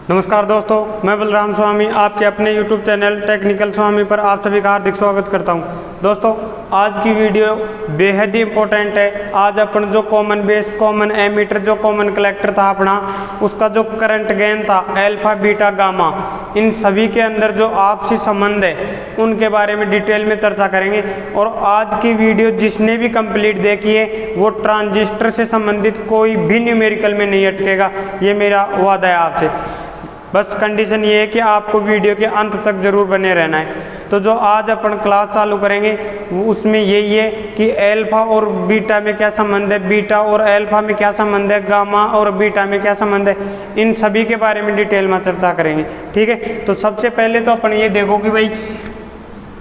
नमस्कार दोस्तों, मैं बलराम स्वामी आपके अपने YouTube चैनल टेक्निकल स्वामी पर आप सभी का हार्दिक स्वागत करता हूं। दोस्तों, आज की वीडियो बेहद ही इम्पोर्टेंट है। आज अपन जो कॉमन बेस, कॉमन एमीटर, जो कॉमन कलेक्टर था अपना, उसका जो करंट गेन था अल्फा, बीटा, गामा, इन सभी के अंदर जो आपसी संबंध है उनके बारे में डिटेल में चर्चा करेंगे। और आज की वीडियो जिसने भी कंप्लीट देखी है वो ट्रांजिस्टर से संबंधित कोई भी न्यूमेरिकल में नहीं अटकेगा, ये मेरा वादा है आपसे। बस कंडीशन ये है कि आपको वीडियो के अंत तक जरूर बने रहना है। तो जो आज अपन क्लास चालू करेंगे वो उसमें यही है कि अल्फा और बीटा में क्या संबंध है, बीटा और अल्फा में क्या संबंध है, गामा और बीटा में क्या संबंध है, इन सभी के बारे में डिटेल में चर्चा करेंगे। ठीक है, तो सबसे पहले तो अपन ये देखो कि भाई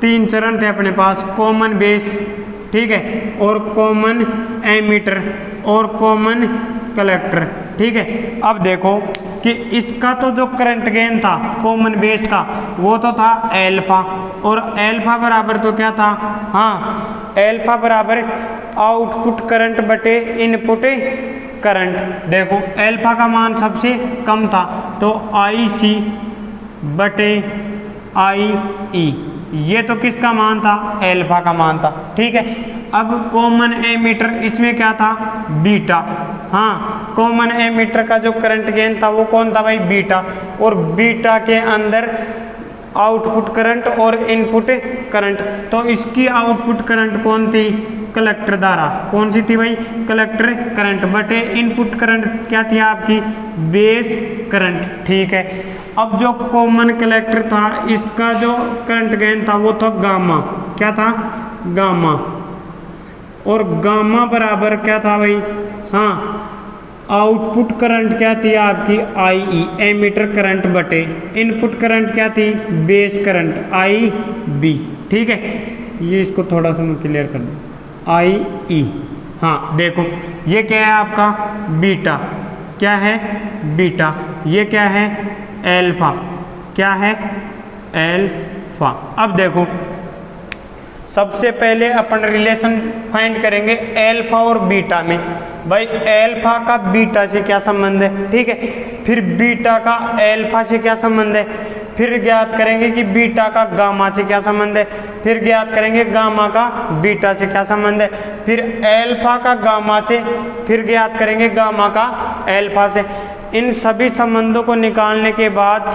तीन चरण थे अपने पास, कॉमन बेस, ठीक है, और कॉमन एमीटर और कॉमन कलेक्टर। ठीक है, अब देखो कि इसका तो जो करंट गेन था कॉमन बेस का वो तो था अल्फा, और अल्फा बराबर तो क्या था, हाँ, अल्फा बराबर आउटपुट करंट बटे इनपुट करंट। देखो अल्फा का मान सबसे कम था तो आई सी बटे आई ई, ये तो किसका मान था, अल्फा का मान था। ठीक है, अब कॉमन एमीटर, इसमें क्या था, बीटा। हाँ, कॉमन एमीटर का जो करंट गेन था वो कौन था भाई, बीटा, और बीटा के अंदर आउटपुट करंट और इनपुट करंट। तो इसकी आउटपुट करंट कौन थी, कलेक्टर धारा। कौन सी थी भाई, कलेक्टर करंट बटे इनपुट करंट क्या थी आपकी, बेस करंट। ठीक है, अब जो कॉमन कलेक्टर था इसका जो करंट गेन था वो था गामा। क्या था, गामा, और गामा बराबर क्या था भाई, हाँ, आउटपुट करंट क्या थी आपकी, आई ई, एमीटर करंट बटे इनपुट करंट क्या थी, बेस करंट, आई बी। ठीक है, ये इसको थोड़ा सा मैं क्लियर कर दूँ, आई ई। हाँ देखो ये क्या है आपका, बीटा, क्या है, बीटा, ये क्या है, अल्फा, क्या है, अल्फा। अब देखो सबसे पहले अपन रिलेशन फाइंड करेंगे अल्फा और बीटा में। भाई अल्फा का बीटा से क्या संबंध है, ठीक है, फिर बीटा का अल्फा से क्या संबंध है, फिर ज्ञात करेंगे कि बीटा का गामा से क्या संबंध है, फिर ज्ञात करेंगे गामा का बीटा से क्या संबंध है, फिर अल्फा का गामा से, फिर ज्ञात करेंगे गामा का अल्फा से। इन सभी संबंधों को निकालने के बाद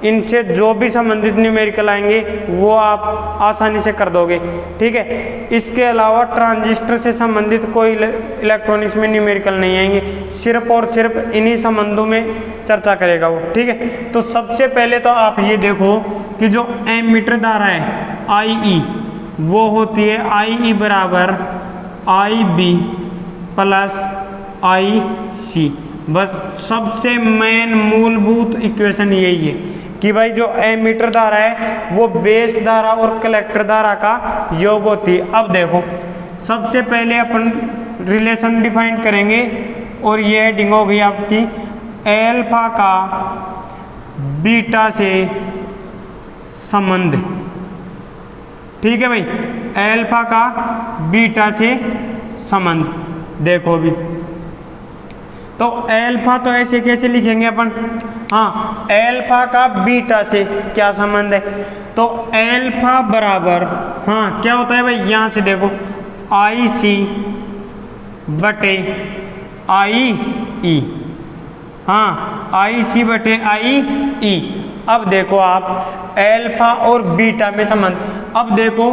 इनसे जो भी संबंधित न्यूमेरिकल आएंगे वो आप आसानी से कर दोगे। ठीक है, इसके अलावा ट्रांजिस्टर से संबंधित कोई इलेक्ट्रॉनिक्स में न्यूमेरिकल नहीं आएंगे, सिर्फ और सिर्फ इन्हीं संबंधों में चर्चा करेगा वो। ठीक है, तो सबसे पहले तो आप ये देखो कि जो एमीटर धारा है आई ई, वो होती है आई ई बराबर आई बी प्लस आई सी। बस सबसे मेन मूलभूत इक्वेशन यही है कि भाई जो एमीटर धारा है वो बेस धारा और कलेक्टर धारा का योग होती है। अब देखो सबसे पहले अपन रिलेशन डिफाइन करेंगे और ये हेडिंग हो गई आपकी अल्फा का बीटा से संबंध। ठीक है भाई, अल्फा का बीटा से संबंध। देखो भी तो अल्फा तो ऐसे कैसे लिखेंगे अपन, हाँ, अल्फा का बीटा से क्या संबंध है, तो अल्फा बराबर, हाँ, क्या होता है भाई, यहाँ से देखो आई सी बटे आई ई, हाँ, आई सी बटे आई ई। अब देखो आप अल्फा और बीटा में संबंध। अब देखो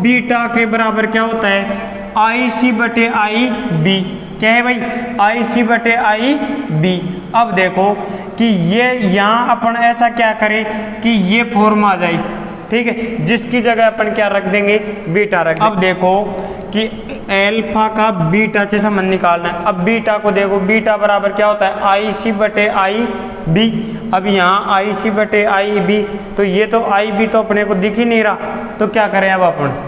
बीटा के बराबर क्या होता है, आई सी बटे आई बी। क्या है भाई, आई सी बटे आई बी। अब देखो कि ये यहाँ अपन ऐसा क्या करें कि ये फॉर्म आ जाए, ठीक है, जिसकी जगह अपन क्या रख देंगे, बीटा रख देंगे। अब देखो कि अल्फा का बीटा से संबंध निकालना है। अब बीटा को देखो, बीटा बराबर क्या होता है, आई सी बटे आई बी। अब यहाँ आई सी बटे आई बी, तो ये तो आई बी तो अपने को दिख ही नहीं रहा, तो क्या करें अब अपन,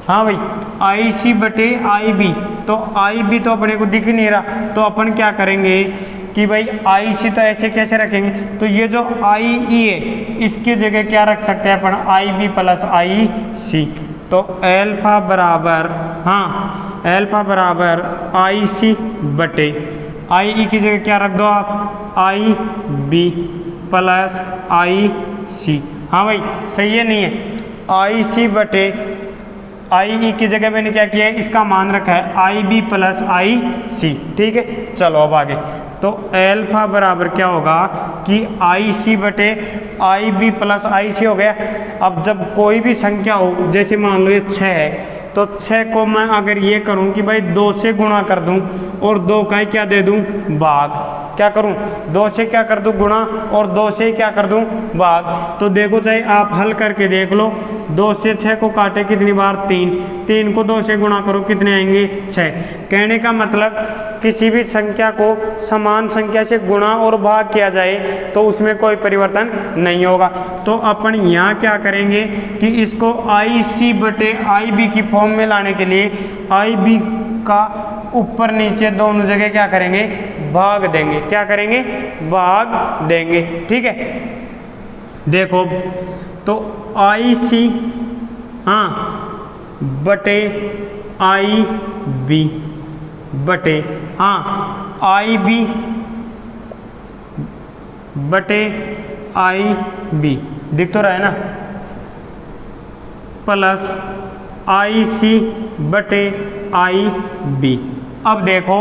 हाँ भाई, आई सी बटे आई बी, तो आई बी तो अपने को दिख ही नहीं रहा, तो अपन क्या करेंगे कि भाई आई सी तो ऐसे कैसे रखेंगे, तो ये जो आई ई है इसकी जगह क्या रख सकते हैं अपन, आई बी प्लस आई सी। तो अल्फा बराबर, हाँ, अल्फा बराबर आई सी बटे आई ई की जगह क्या रख दो आप, आई बी प्लस आई सी। हाँ भाई सही है नहीं है, आई सी बटे आई ई की जगह मैंने क्या किया है, इसका मान रखा है आई बी प्लस आई सी। ठीक है, चलो अब आगे। तो एल्फा बराबर क्या होगा कि आई सी बटे आई बी प्लस आई सी हो गया। अब जब कोई भी संख्या हो, जैसे मान लो ये 6 है, तो 6 को मैं अगर ये करूं कि भाई 2 से गुणा कर दूं और 2 का ही क्या दे दूं, भाग। क्या करूं, 2 से क्या कर दूं, गुणा, और 2 से क्या कर दूं, भाग। तो देखो चाहे आप हल करके देख लो, 2 से 6 को काटे कितनी बार, 3। 3 को 2 से गुणा करो, कितने आएंगे, 6। कहने का मतलब किसी भी संख्या को समान संख्या से गुणा और भाग किया जाए तो उसमें कोई परिवर्तन नहीं होगा। तो अपन यहाँ क्या करेंगे कि इसको आई सी बटे आई बी की फॉर्म में लाने के लिए आई बी का ऊपर नीचे दोनों जगह क्या करेंगे, भाग देंगे। क्या करेंगे, भाग देंगे। ठीक है, देखो तो आई सी हाँ बटे आई बी बटे हाँ आई बी बटे आई बी, दिख तो रहा है ना, प्लस आई सी बटे आई बी। अब देखो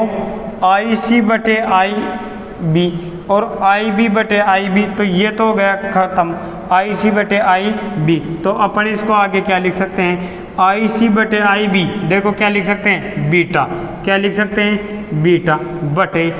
आई सी बटे आई बी और आई बी बटे आई बी, तो ये तो हो गया खत्म, आई सी बटे आई बी। तो अपन इसको आगे क्या लिख सकते हैं, आई सी बटे आई बी, देखो क्या लिख सकते हैं, बीटा। क्या लिख सकते हैं, बीटा बटे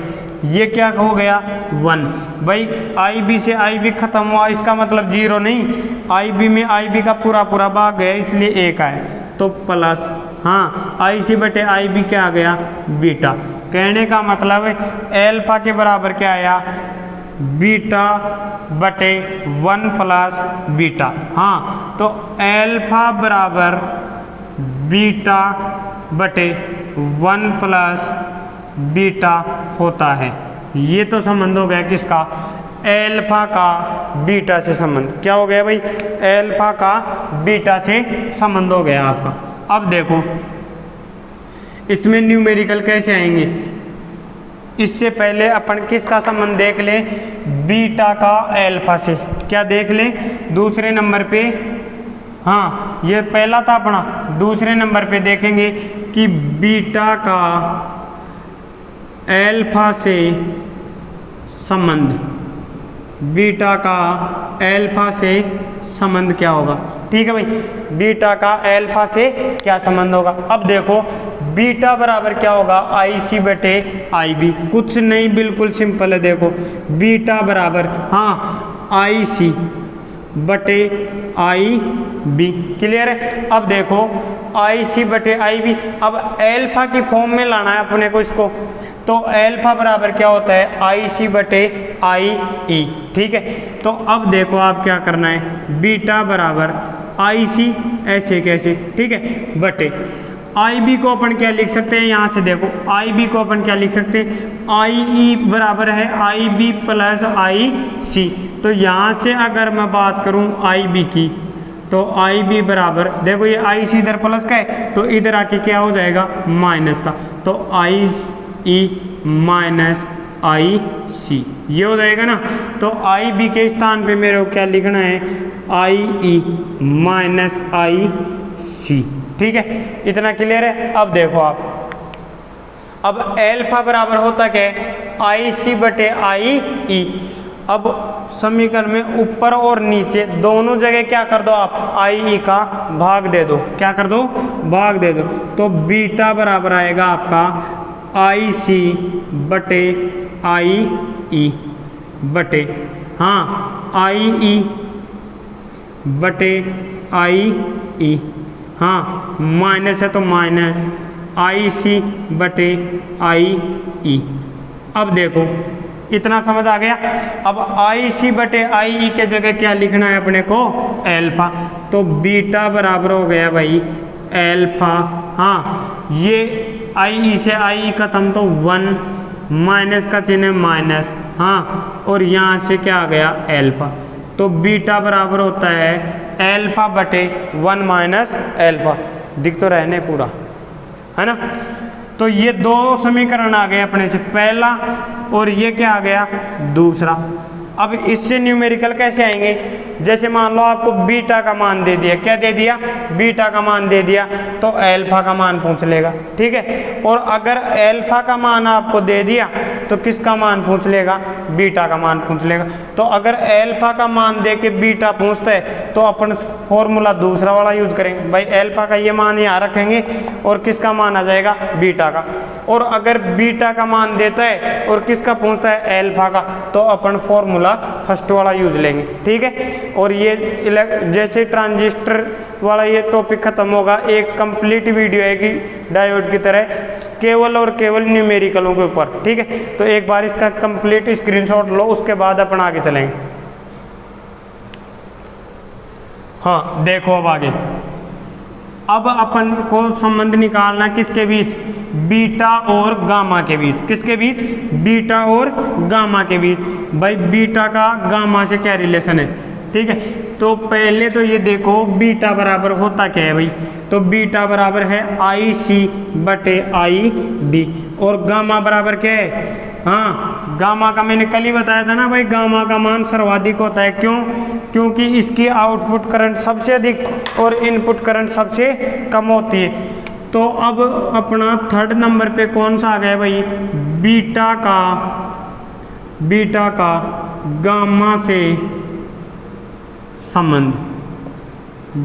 ये क्या हो गया, 1। भाई आई बी से आई बी खत्म हुआ, इसका मतलब 0 नहीं, आई बी में आई बी का पूरा पूरा भाग गया, इसलिए 1 आए। तो प्लस हाँ आई सी बटे आई बी क्या आ गया, बीटा। कहने का मतलब एल्फा के बराबर क्या आया, बीटा बटे 1 प्लस बीटा। हाँ तो एल्फा बराबर बीटा बटे 1 प्लस बीटा होता है। ये तो संबंध हो गया किसका, एल्फा का बीटा से संबंध। क्या हो गया भाई, एल्फा का बीटा से संबंध हो गया आपका। अब देखो इसमें न्यूमेरिकल कैसे आएंगे, इससे पहले अपन किसका संबंध देख ले, बीटा का एल्फा से। क्या देख ले, दूसरे नंबर पे, हाँ ये पहला था अपना, दूसरे नंबर पे देखेंगे कि बीटा का एल्फा से संबंध, बीटा का एल्फा से संबंध क्या होगा। ठीक है भाई, बीटा का एल्फा से क्या संबंध होगा। अब देखो बीटा बराबर क्या होगा, आई सी बटे आई बी। कुछ नहीं, बिल्कुल सिंपल है। देखो बीटा बराबर हाँ आई सी बटे आई बी, क्लियर है। अब देखो आई सी बटे आई बी, अब एल्फा की फॉर्म में लाना है अपने को इसको, तो एल्फा बराबर क्या होता है, आई सी बटे आई ई। ठीक है, तो अब देखो आप क्या करना है, बीटा बराबर आई सी, ऐसे कैसे, ठीक है, बटे आई बी को अपन क्या लिख सकते हैं, यहाँ से देखो आई बी को अपन क्या लिख सकते हैं, आई ई बराबर है आई बी प्लस आई सी। तो यहाँ से अगर मैं बात करूँ आई बी की, तो आई बी बराबर देखो ये आई सी इधर प्लस का है, तो इधर आके क्या हो जाएगा, माइनस का। तो आई ई माइनस आई सी, ये हो जाएगा ना। तो आई बी के स्थान पे मेरे को क्या लिखना है, आई ई माइनस आई सी। ठीक है, इतना क्लियर है। अब देखो आप, अब एल्फा बराबर होता क्या है, आई सी बटे आई ई। अब समीकरण में ऊपर और नीचे दोनों जगह क्या कर दो आप, आई ई का भाग दे दो। क्या कर दो, भाग दे दो। तो बीटा बराबर आएगा आपका आई सी बटे आई ई बटे हाँ आई ई बटे आई ई, हाँ माइनस है तो माइनस आई सी बटे आई ई। अब देखो इतना समझ आ गया। अब आई सी बटे आई ई के जगह क्या लिखना है अपने को, एल्फा। तो बीटा बराबर हो गया भाई एल्फा, हाँ ये आई ई से आई ई खत्म तो 1, माइनस का चिन्ह माइनस, हाँ और यहाँ से क्या आ गया एल्फा। तो बीटा बराबर होता है एल्फा बटे 1 माइनस एल्फा। दिख तो रहने पूरा है ना। तो ये दो समीकरण आ गए अपने से, पहला और ये क्या आ गया दूसरा। अब इससे न्यूमेरिकल कैसे आएंगे, जैसे मान लो आपको बीटा का मान दे दिया, क्या दे दिया, बीटा का मान दे दिया, तो अल्फा का मान पूछ लेगा, ठीक है। और अगर अल्फा का मान आपको दे दिया तो किसका मान पूछ लेगा, बीटा का मान पूछ लेगा। तो अगर अल्फा का मान दे के बीटा पूछता है तो अपन फॉर्मूला दूसरा वाला यूज करेंगे, भाई अल्फा का ये मान यहाँ रखेंगे और किसका मान आ जाएगा, बीटा का। और अगर बीटा का मान देता है और किसका पूछता है, अल्फा का, तो अपन फॉर्मूला फर्स्ट वाला यूज लेंगे, ठीक है। और ये जैसे ट्रांजिस्टर वाला ये टॉपिक खत्म होगा, एक कंप्लीट वीडियो आएगी डायोड की तरह केवल और केवल न्यूमेरिकलों के ऊपर, ठीक है। तो एक बार इसका कंप्लीट स्क्रीनशॉट लो, उसके बाद अपन आगे चलेंगे। हाँ देखो अब आगे, अब अपन को संबंध निकालना किसके बीच, बीटा और गामा के बीच, किसके बीच, बीटा और गामा के बीच। भाई बीटा का गामा से क्या रिलेशन है, ठीक है। तो पहले तो ये देखो बीटा बराबर होता क्या है भाई, तो बीटा बराबर है आई सी बटे आई बी, और गामा बराबर क्या है, हाँ गामा का मैंने कल ही बताया था ना भाई, गामा का मान सर्वाधिक होता है, क्यों, क्योंकि इसकी आउटपुट करंट सबसे अधिक और इनपुट करंट सबसे कम होती है। तो अब अपना थर्ड नंबर पे कौन सा आ गया भाई, बीटा का गामा से संबंध,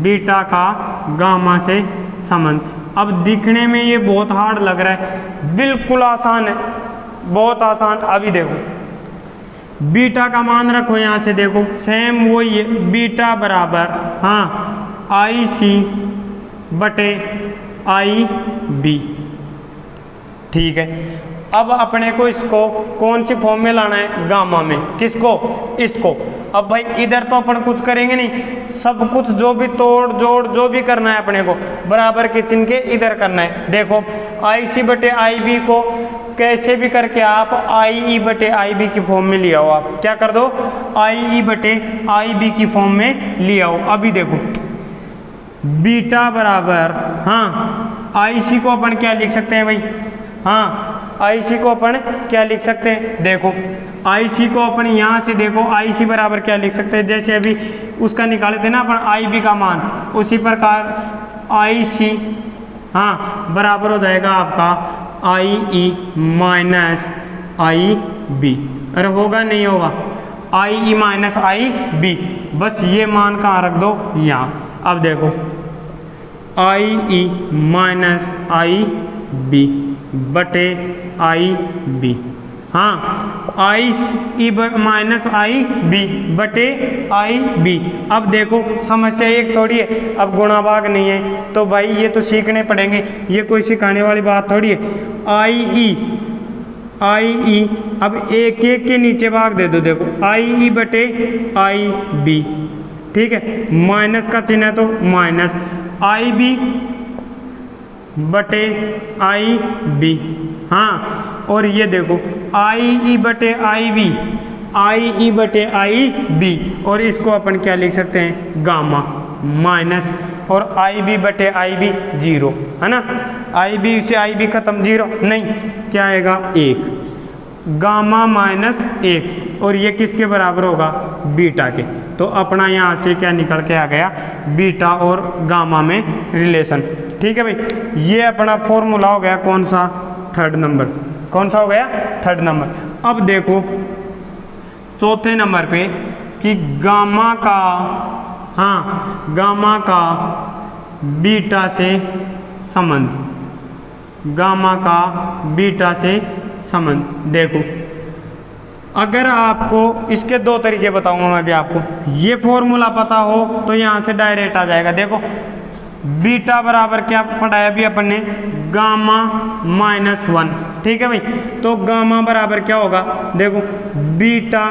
बीटा का गामा से संबंध। अब दिखने में ये बहुत हार्ड लग रहा है, बिल्कुल आसान है, बहुत आसान। अभी देखो बीटा का मान रखो, यहाँ से देखो सेम वही है, बीटा बराबर हाँ आई सी बटे आई बी, ठीक है। अब अपने को इसको कौन सी फॉर्म में लाना है, गामा में, किसको, इसको। अब भाई इधर तो अपन कुछ करेंगे नहीं, सब कुछ जो भी तोड़ जोड़ जो भी करना है अपने को बराबर के चिन्ह के इधर करना है। देखो आई सी बटे आई बी को कैसे भी करके आप आई ई बटे आई बी की फॉर्म में ले आओ, आप क्या कर दो, आई ई बटे आई बी की फॉर्म में ले आओ। अभी देखो बीटा बराबर हाँ आई सी को अपन क्या लिख सकते हैं भाई, हाँ आई सी को अपन क्या लिख सकते हैं, देखो आई सी को अपन यहाँ से देखो आई सी बराबर क्या लिख सकते हैं, जैसे अभी उसका निकाले थे ना अपन आई बी का मान, उसी प्रकार आई सी हाँ बराबर हो जाएगा आपका आई ई माइनस आई बी। अरे होगा नहीं होगा, आई ई माइनस आई बी, बस ये मान कहाँ रख दो, यहाँ। अब देखो आई ई माइनस आई बी बटे आई बी, हाँ आई ई माइनस आई बी बटे आई बी। अब देखो समस्या एक थोड़ी है, अब गुणा भाग नहीं है, तो भाई ये तो सीखने पड़ेंगे, ये कोई सिखाने वाली बात थोड़ी है। आई ई अब एक एक के नीचे भाग दे दो, देखो आई ई बटे आई बी, ठीक है, माइनस का चिन्ह है तो माइनस आई बी बटे आई बी, हाँ। और ये देखो आई ई बटे आई बी, आई ई बटे आई बी, और इसको अपन क्या लिख सकते हैं, गामा माइनस, और आई बी बटे आई बी जीरो, है ना, आई बी से आई बी खत्म, जीरो नहीं, क्या आएगा, एक, गामा माइनस एक, और ये किसके बराबर होगा, बीटा के। तो अपना यहाँ से क्या निकल के आ गया, बीटा और गामा में रिलेशन, ठीक है भाई। ये अपना फॉर्मूला हो गया कौन सा, थर्ड नंबर, कौन सा हो गया, थर्ड नंबर। अब देखो चौथे नंबर पे कि गामा का हाँ गामा का बीटा से संबंध, गामा का बीटा से संबंध। देखो अगर आपको इसके दो तरीके बताऊंगा मैं भी आपको, ये फॉर्मूला पता हो तो यहाँ से डायरेक्ट आ जाएगा। देखो बीटा बराबर क्या पढ़ाया अभी अपन ने, गामा माइनस वन, ठीक है भाई। तो गामा बराबर क्या होगा, देखो बीटा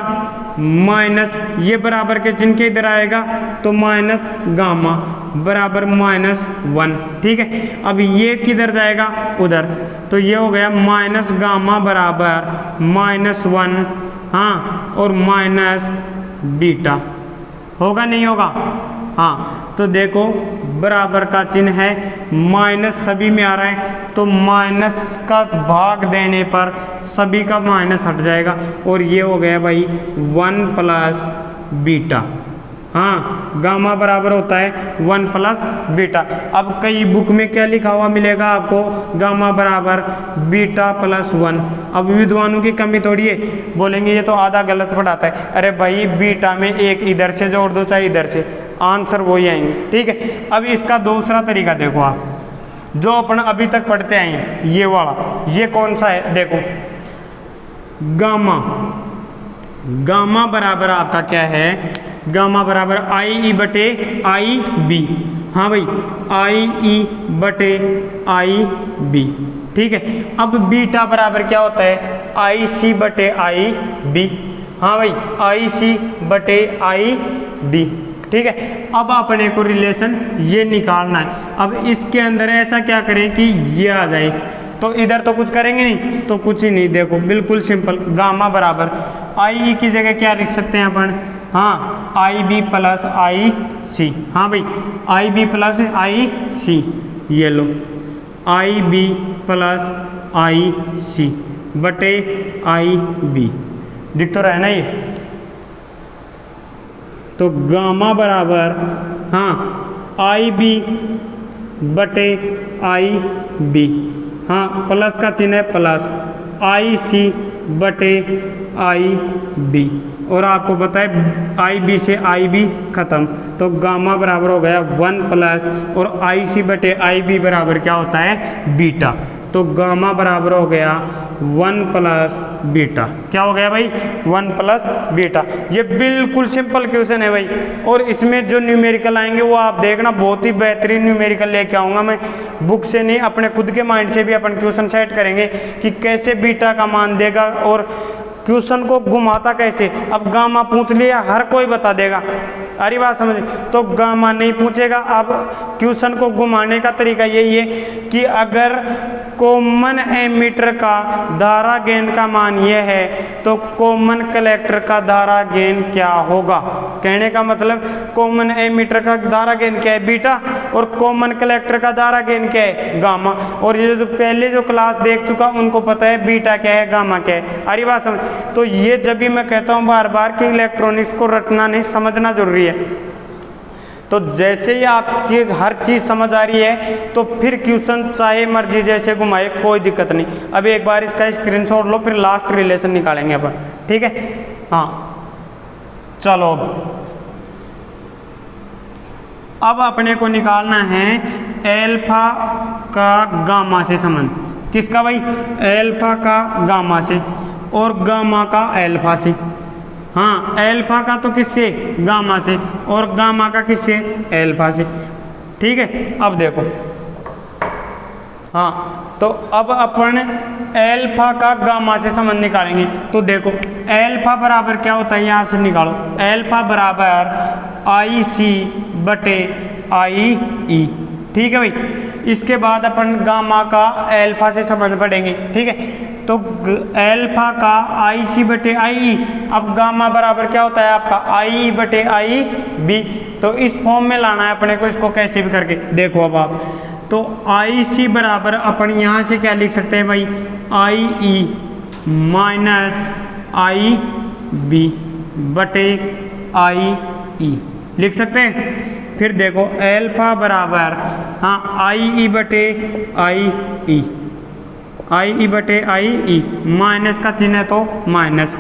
माइनस, ये बराबर के चिन्ह के इधर आएगा तो माइनस गामा बराबर माइनस वन, ठीक है। अब ये किधर जाएगा, उधर, तो ये हो गया माइनस गामा बराबर माइनस वन, हाँ, और माइनस बीटा, होगा नहीं होगा, हाँ तो देखो बराबर का चिन्ह है, माइनस सभी में आ रहा है, तो माइनस का भाग देने पर सभी का माइनस हट जाएगा और ये हो गया भाई 1 प्लस बीटा। हाँ गामा बराबर होता है 1 प्लस बीटा। अब कई बुक में क्या लिखा हुआ मिलेगा आपको, गामा बराबर बीटा प्लस 1। अब विद्वानों की कमी थोड़ी है, बोलेंगे ये तो आधा गलत पढ़ाता है। अरे भाई बीटा में एक इधर से जोड़ दो चाहे इधर से, आंसर वही आएंगे। ठीक है, अब इसका दूसरा तरीका देखो आप, जो अपन अभी तक पढ़ते आए हैं, ये वाला, ये कौन सा है देखो, गामा। गामा बराबर आपका क्या है, गामा बराबर आई ई बटे आई बी। हाँ भाई आई ई बटे आई बी। ठीक है, अब बीटा बराबर क्या होता है, आई सी बटे आई बी। हाँ भाई आई सी बटे आई बी। ठीक है, अब अपने को रिलेशन ये निकालना है। अब इसके अंदर ऐसा क्या करें कि ये आ जाए, तो इधर तो कुछ करेंगे नहीं, तो कुछ ही नहीं, देखो बिल्कुल सिंपल, गामा बराबर आई ई की जगह क्या लिख सकते हैं अपन, हाँ आई बी प्लस आई सी। हाँ भाई आई बी प्लस आई सी, ये लो आई बी प्लस आई सी बटे आई बी, दिख तो रहा है ना ये। तो गामा बराबर हाँ आई बी बटे आई बी, हाँ प्लस का चिन्ह है प्लस, आई सी बटे आई बी, और आपको पता है आई बी से आई बी खत्म, तो गामा बराबर हो गया 1 प्लस, और आई सी बटे आई बी बराबर क्या होता है बीटा। तो गामा बराबर हो गया 1 प्लस बीटा। क्या हो गया भाई 1 प्लस बीटा। ये बिल्कुल सिंपल क्वेश्चन है भाई, और इसमें जो न्यूमेरिकल आएंगे वो आप देखना, बहुत ही बेहतरीन न्यूमेरिकल लेके आऊँगा मैं, बुक से नहीं, अपने खुद के माइंड से भी अपन क्वेश्चन सेट करेंगे कि कैसे बीटा का मान देगा और क्वेश्चन को घुमाता कैसे। अब गामा पूछ लिया हर कोई बता देगा, अरे बात समझ, तो गामा नहीं पूछेगा। अब क्वेश्चन को घुमाने का तरीका यही है कि अगर कॉमन एमीटर का धारा गेन का मान यह है तो कॉमन कलेक्टर का धारा गेन क्या होगा। कहने का मतलब कॉमन एमीटर का धारा गेन क्या है बीटा, और कॉमन कलेक्टर का धारा गेन क्या है गामा। और ये जो पहले जो क्लास देख चुका उनको पता है बीटा क्या है गामा क्या है। अरे बात समझ, तो ये जब भी मैं कहता हूँ बार बार कि इलेक्ट्रॉनिक्स को रटना नहीं, समझना जरूरी है। तो जैसे ही आपकी हर चीज़ समझ आ रही है तो फिर क्वेश्चन चाहे मर्जी जैसे घुमाए कोई दिक्कत नहीं। अब एक बार इसका स्क्रीनशॉट लो, फिर लास्ट रिलेशन निकालेंगे अपन। ठीक है, हाँ चलो अब अपने को निकालना है एल्फा का गामा से संबंध। किसका भाई, एल्फा का गामा से, और गामा का एल्फा से। हाँ एल्फा का तो किससे, गामा से, और गामा का किससे, एल्फा से। ठीक है, अब देखो, हाँ तो अब अपन एल्फा का गामा से संबंध निकालेंगे। तो देखो एल्फा बराबर क्या होता है, यहाँ से निकालो, एल्फा बराबर आई सी बटे आई ई। ठीक है भाई, इसके बाद अपन गामा का एल्फा से संबंध पढ़ेंगे। ठीक है, तो एल्फा का आई सी बटे आई ई। अब गामा बराबर क्या होता है आपका आई ई बटे आई बी। तो इस फॉर्म में लाना है अपने को, इसको कैसे भी करके देखो। अब आप तो आई सी बराबर अपन यहाँ से क्या लिख सकते हैं भाई, आई ई माइनस आई बी बटे आई ई लिख सकते हैं। फिर देखो एल्फा बराबर हाँ आई ई बटे आई ई, आई ई बटे आई ई, माइनस का चिन्ह है तो माइनस,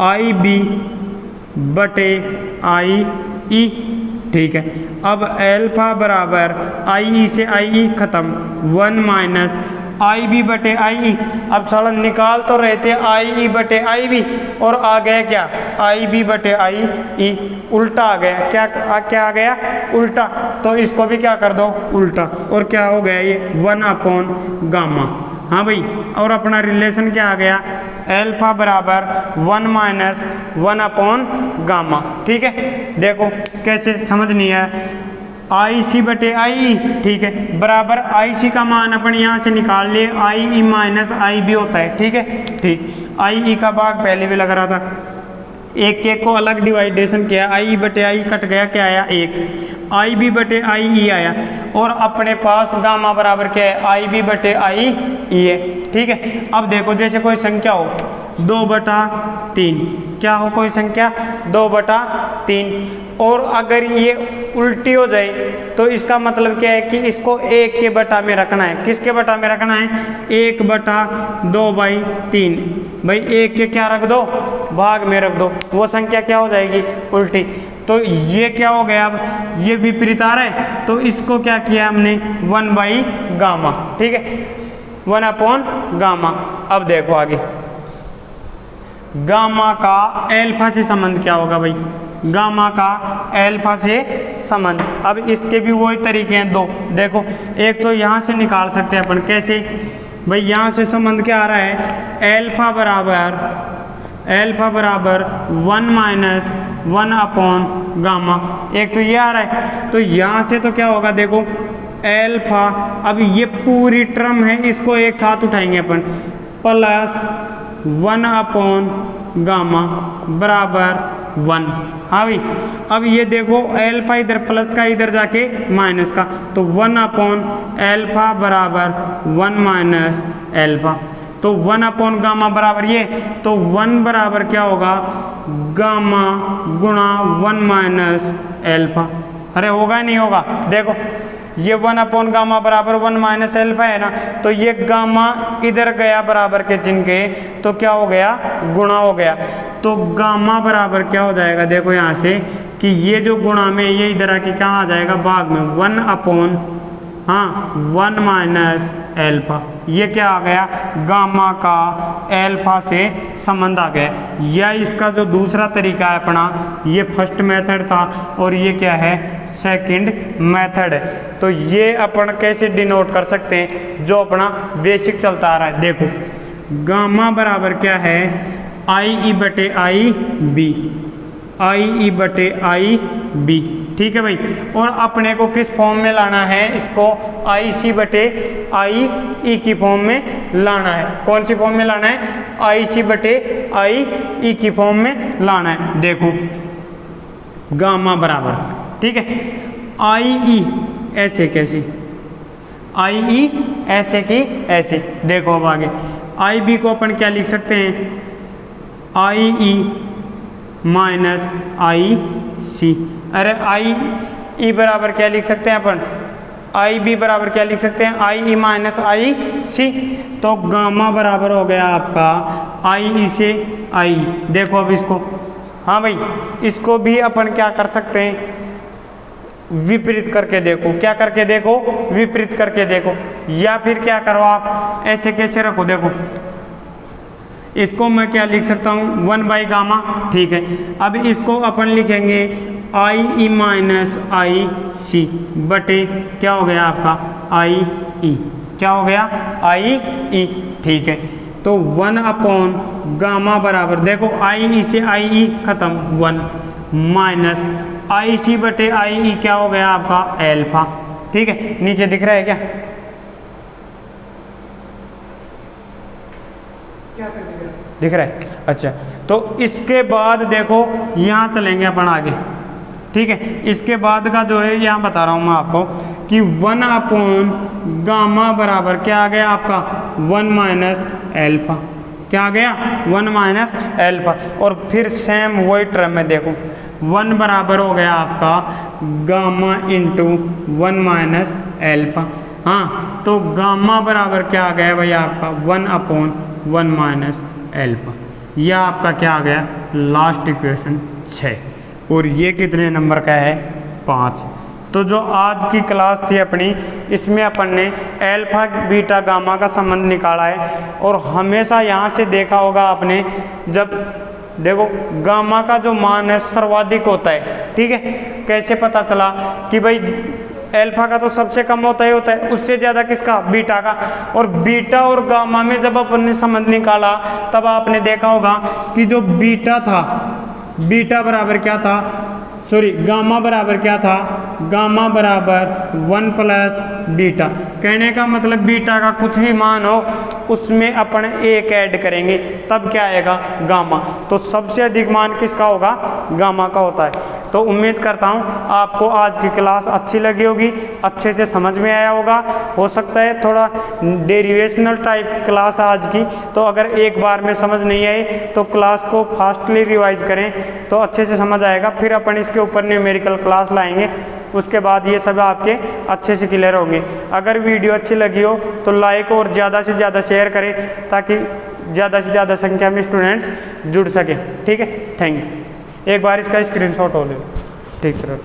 आई बी बटे आई ई। ठीक है, अब एल्फा बराबर आई ई से आई ई खत्म, 1 माइनस आई बी बटे आई ई। अब साला निकाल तो रहे थे आई ई बटे आई बी, और आ गया क्या, आई बी बटे आई ई, उल्टा आ गया। क्या आ गया, उल्टा। तो इसको भी क्या कर दो, उल्टा, और क्या हो गया ये 1 अपॉन गामा। हाँ भाई, और अपना रिलेशन क्या आ गया, एल्फा बराबर 1 माइनस 1 अपॉन गामा। ठीक है, देखो कैसे समझ नहीं आया, आई सी बटे आई ई। ठीक है, बराबर आई सी का मान अपन यहाँ से निकाल लिए, आई ई माइनस आई बी होता है। ठीक है, ठीक, आई ई का भाग पहले भी लग रहा था, एक के को अलग डिवाइडेशन किया, आई बटे आई कट गया, क्या आया 1, आई बी बटे आई ई आया, और अपने पास गामा बराबर क्या है, आई बी बटे आई ई है। ठीक है, अब देखो जैसे कोई संख्या हो 2/3, क्या हो कोई संख्या 2/3, और अगर ये उल्टी हो जाए तो इसका मतलब क्या है कि इसको 1 के बटा में रखना है। किसके बटा में रखना है, 1/2/3। भाई 1 के क्या रख दो, भाग में रख दो, वो संख्या क्या हो जाएगी, उल्टी। तो ये क्या हो गया, अब ये विपरीत आ रहा है, तो इसको क्या किया हमने 1/गामा। ठीक है, 1/गामा। अब देखो आगे, गामा का एल्फा से संबंध क्या होगा भाई, गामा का एल्फा से संबंध। अब इसके भी वही तरीके हैं दो, देखो एक तो यहाँ से निकाल सकते हैं अपन, कैसे भाई, यहाँ से संबंध क्या आ रहा है, एल्फा बराबर 1-1/गामा, एक तो ये आ रहा है। तो यहाँ से तो क्या होगा, देखो एल्फा, अब ये पूरी टर्म है, इसको एक साथ उठाएंगे अपन, प्लस 1/गामा बराबर 1। हाँ भाई, अब ये देखो एल्फा इधर प्लस का, इधर जाके माइनस का, तो 1/एल्फा बराबर 1-एल्फा। तो 1/गामा बराबर ये, तो 1 बराबर क्या होगा, गामा गुणा 1-एल्फा। अरे होगा नहीं होगा, देखो ये 1/गामा बराबर 1-एल्फा है ना, तो ये गामा इधर गया बराबर के चिन्ह के, तो क्या हो गया, गुणा हो गया। तो गामा बराबर क्या हो जाएगा, देखो यहाँ से कि ये जो गुणा में, ये इधर आके क्या आ जाएगा, भाग में 1/1-एल्फा। ये क्या आ गया, गामा का एल्फा से संबंध आ गया। या इसका जो दूसरा तरीका है अपना, ये फर्स्ट मेथड था और ये क्या है, सेकंड मेथड है। तो ये अपन कैसे डिनोट कर सकते हैं, जो अपना बेसिक चलता आ रहा है। देखो गामा बराबर क्या है, आई ई बटे आई बी, आई ई बटे आई बी। ठीक है भाई, और अपने को किस फॉर्म में लाना है, इसको आई सी बटे आई ई की फॉर्म में लाना है। कौन सी फॉर्म में लाना है, आई सी बटे आई ई की फॉर्म में लाना है। देखो गामा बराबर, ठीक है, आई ई ऐसे कैसे, आई ई ऐसे की ऐसे। देखो अब आगे आई बी को अपन क्या लिख सकते हैं, आई ई माइनस आई सी। अरे आई ई बराबर क्या लिख सकते हैं अपन, आई बी बराबर क्या लिख सकते हैं, आई ई माइनस आई सी। तो गामा बराबर हो गया आपका आई ई से आई। देखो अब इसको, हाँ भाई, इसको भी अपन क्या कर सकते हैं, विपरीत करके देखो। क्या करके देखो, विपरीत करके देखो। या फिर क्या करो आप, ऐसे कैसे रखो, देखो इसको मैं क्या लिख सकता हूँ, 1/गामा। ठीक है, अब इसको अपन लिखेंगे आई ई माइनस आई सी बटे क्या हो गया आपका आई ई। क्या हो गया, आई ई। ठीक है, तो 1/गामा बराबर, देखो आई ई से आई ई खत्म, 1 माइनस आई सी बटे आई ई क्या हो गया आपका एल्फा। ठीक है, नीचे दिख रहा है क्या, दिख रहा है, अच्छा। तो इसके बाद देखो यहाँ चलेंगे अपन आगे। ठीक है, इसके बाद का जो है यहाँ बता रहा हूँ मैं आपको कि 1/गामा बराबर क्या आ गया आपका 1-एल्फा। क्या आ गया, 1-एल्फा। और फिर सेम वही टर्म में देखो 1 बराबर हो गया आपका गामा इंटू 1-एल्फा। हाँ, तो गामा बराबर क्या आ गया भाई आपका 1/1-एल्फा। यह आपका क्या आ गया, लास्ट इक्वेशन 6। और ये कितने नंबर का है, 5। तो जो आज की क्लास थी अपनी, इसमें अपन ने एल्फा बीटा गामा का संबंध निकाला है। और हमेशा यहाँ से देखा होगा आपने, जब देखो गामा का जो मान है सर्वाधिक होता है। ठीक है, कैसे पता चला कि भाई एल्फा का तो सबसे कम होता है, उससे ज़्यादा किसका, बीटा का। और बीटा और गामा में जब अपन ने संबंध निकाला, तब आपने देखा होगा कि जो बीटा था, बीटा बराबर क्या था सॉरी गामा बराबर क्या था, गामा बराबर 1 प्लस बीटा। कहने का मतलब बीटा का कुछ भी मान हो उसमें अपन 1 ऐड करेंगे तब क्या आएगा, गामा। तो सबसे अधिक मान किसका होगा, गामा का होता है। तो उम्मीद करता हूँ आपको आज की क्लास अच्छी लगी होगी, अच्छे से समझ में आया होगा। हो सकता है थोड़ा डेरिवेशनल टाइप क्लास आज की, तो अगर एक बार में समझ नहीं आई तो क्लास को फास्टली रिवाइज करें तो अच्छे से समझ आएगा। फिर अपन इसके ऊपर न्यूमेरिकल क्लास लाएंगे, उसके बाद ये सब आपके अच्छे से क्लियर होंगे। अगर वीडियो अच्छी लगी हो तो लाइक और ज़्यादा से ज़्यादा शेयर करें ताकि ज़्यादा से ज़्यादा संख्या में स्टूडेंट्स जुड़ सकें। ठीक है, थैंक यू। एक बार इसका स्क्रीनशॉट हो लो। ठीक सर।